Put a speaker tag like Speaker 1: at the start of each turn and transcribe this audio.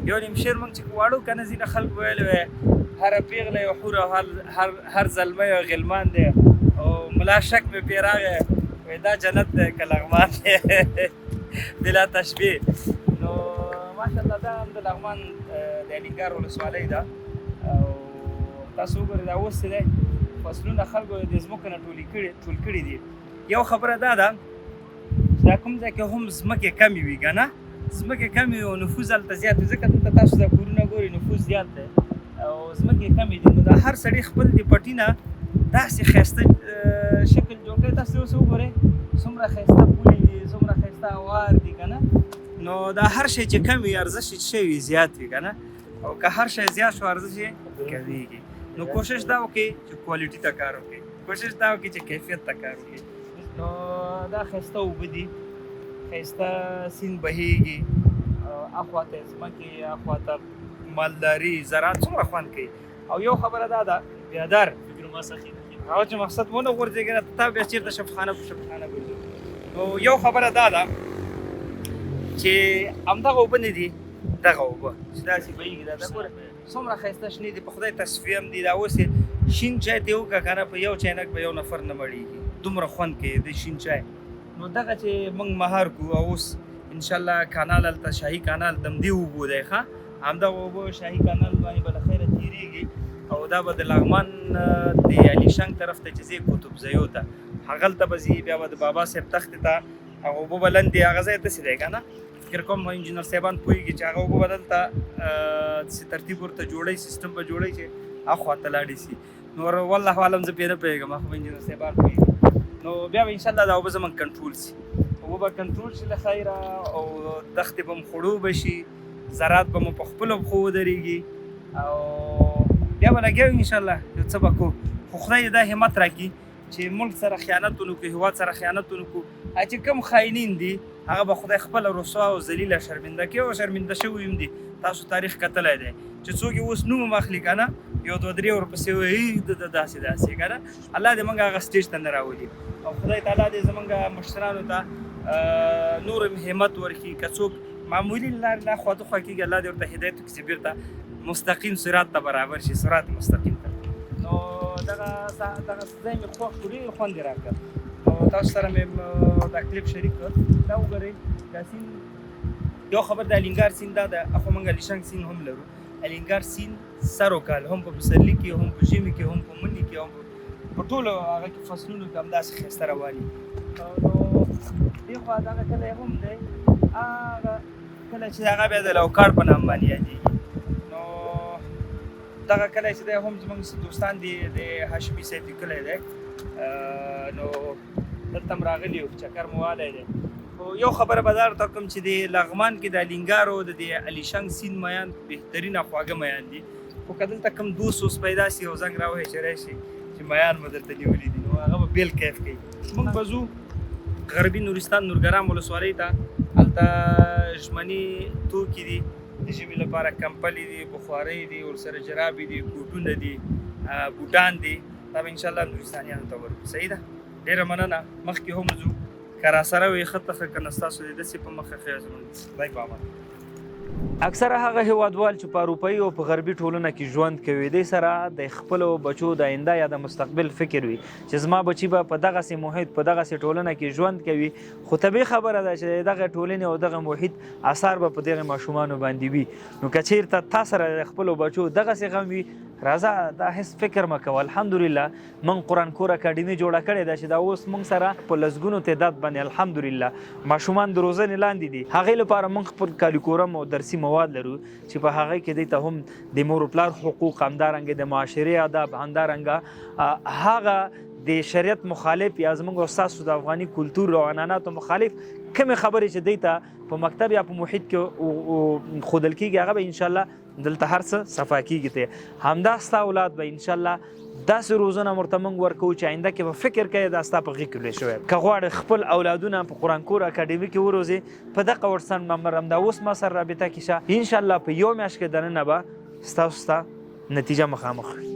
Speaker 1: یو نیم شعر موږ چې واړو که نه ځینې خلکو ویلی وی هره پیغله یو حور او هر زلمی یو غلمان دی او ملا شک مې پرې راغی وایي دا جنت دی که لغمان دی بلا تشبیه. نو ماشاءالله دا هم د لغمان د الینګار ولسوالۍ ده او تاسو وګورئ دا اوس چې دی فصلونه خلکو د ځمکو نه ټول کړي دي. یو خبره دا ده چې دا کوم ځای کې هم ځمکې کمې وي که نه ځمکې کمې وي او نفوذ هلته زیات وي ځکه دلته تاسو دا کورونه ګورئ نفوذ زیات دی او ځمکې کمې دي. نو دا هر سړي خپل د پټي نه داسې ښایسته شکل جوړ کړی. تاسو اوس وګورئ څومره ښایسته پولې دي څومره ښایسته هوار دي که نه. نو دا هر شی چې کم وي ارزښت یې شی وي زیات وي که نه او که هر شی زیات شو ارزښت یې کمیږي. نو کوشش دا وکړئ چې کوالټي ته کار وکړئ کوشش دا وکړئ چې کیفیت ته کار وکړئ. نو دا ښایسته اوبه دي ښایسته سیند بهیږي اخواته ځمکې اخواته مالداري زراعت څومره خوند کوي. او یو خبره دا ده بیادر هغه چې مقصد ونه غورځېږي نه تا بیا چېرته شفخانه په شفخانه ګرځو. نو یو خبره دا ده چې همدغه اوبه نه دي دغه اوبه چې داسې بهیږي دا ګوره څومره ښایسته شنې دي په خدای تصفیه هم دي. دا اوس یې شین چای ته وکړه که نه په یو چاینک به یو نفر نه مړېږي دومره خوند کوي د شین چای. نو دغه چې موږ مهار کړو او اوس انشاءالله کانال هلته شاهي کانال د همدې اوبو دی ښه همدغه اوبه شاهي کانال باندې به له خیره تېرېږي او دا به د لغمان د علیشنګ طرف ته چې ځې قطبزیو ته هغلته به ځي بیا به د بابا صاحب تختې ته هغه اوبه به لندې هغه ځای داسې دی که نه فکر کوم انجینر صاحبان پوهېږي چې هغه اوبه به دلته داسې ترتیب ورته جوړوي سیستم به جوړوي چې هخوا ته لاړې شي. نور والله عالم زه پرې نه پوهېږم خو انجینر صاحبان پوهېږي. نو بیا به انشاءالله دا اوبه زموږ کنټرول شي اوبه به کنټرول شي له خیره او دښتې به م خوړو به شي زراعت به مو په خپلو پښو ودرېږي او بیا به لګیا یو انشاءالله یو څه به کوو. خو خدای دا همت راکړي چې ملک سره خیانت ونه کړو هېواد سره خیانت ونه کړو. چې کوم خاینین دي هغه به خدای خپله رسوا او ذلیله شرمنده کوي او شرمنده شوي هم دي. تاسو تاریخ کتلی دی چې څوک یې اوس نوم هم اخلي که نه یو دوه درې ورپسې وایي د داسې داسې که نه الله دې موږ هغه سټیج ته نه راولي او خدای تعالی دې زموږ مشرانو ته نور هم همت ورکړي. که څوک معمولي لارې نه خواته خوا کېږي الله دې ورته هدایت وکړي چې بیرته مستقیم صراط ته برابر شي صراط مستقیم ته. نو دغه ځای مې خوښ کړو ډېر خوند یې راکړ او تاسو سره مې دا کلیپ شریک کړ. دا وګورئ دا سیند یو خبر د الینګار سیند دا ده خو موږ علیشنګ سیند هم لرو. الینګار سیند سر وکال هم په پسرلي کې هم په ژمي کې هم په مني کې هم په ټولو هغه کې فصلونو کې همداسې ښایسته روان وي. نو دې خوا دغه کلی هم دی هغه کلی چې هغه بیا د لوکاړ په نام باندې یادېږي. نو دغه کلی چې دی هم زموږ دوستان دي د هاشمي صاحب کلی دی نو دلته هم راغلي یو چکر مو والی دی. خو یو خبره به دا درته کوم چې د لغمان کې د الینګار او د علیشنګ سیند میان بهترینه خواږه میان دي. خو که دلته کوم دوست اوس پیدا شي او زنګ راوهی چې راشي چې میان مو درته نیولي دي نو هغه به بیل کیف کوي. موږ به ځو غربي نورستان نورګرام ولسوالۍ ته هلته ژمني توکي دي د ژمي لپاره کمپلې دي بخارۍ دي ورسره جرابې دي کوټونه دي بوټان دي دا به انشاءالله نورستانیانو ته ورکړو. صحیح ده ډېره مننه. مخکې هم ځو که راسره وي ښه ته ښه که نه ستاسو د داسې په مخه ښه زموږ خدای په امان. اکثره هغه هیوادوال چې په اروپایي او په غربي ټولنه کې ژوند کوي دې سره د خپلو بچو د آینده یا د مستقبل فکر وي چې زما بچي به په دغسې محیط په دغسې ټولنه کې ژوند کوي. خو طبیعي خبره ده چې دغه ټولنې او دغه محیط اثار به په دغه ماشومانو باندې وي. نو که چېرته تا سره د خپلو بچو دغسې غم وي راځه دا هېڅ فکر مه کوه. الحمدلله موږ قرآن کور اکاډمي جوړه کړې ده چې دا اوس موږ سره په لسګونو تعداد باندې الحمدلله ماشومان د روزنې لاندې دي. هغې لپاره موږ خپل کالیکورم او درسي مواد لرو چې په هغې کې دوی ته هم د مور و پلار حقوق همدارنګه د معاشرې آداب همدارنګه هغه د شریعت مخالف یا زموږ او ستاسو د افغاني کلتور او عنعناتو مخالف کومې خبرې چې دوی ته په مکتب یا په محیط کې ښودل کېږي هغه به انشاءالله دلته هر څه صفا کېږي. ته همدا ستا اولاد به انشاءالله داسې روزنه ورته موږ ورکوو چې آینده کې به فکر کوي دا ستا په غېږ کې لوی شوی. که غواړې خپل اولادونه په قرآن کور اکاډمي کې وروزې په دغه ورسن نمبر همدا اوس ما سره رابطه کې شه انشاءالله په یو میاشت کې دننه به ستاسو ته نتیجه مخامخ وي.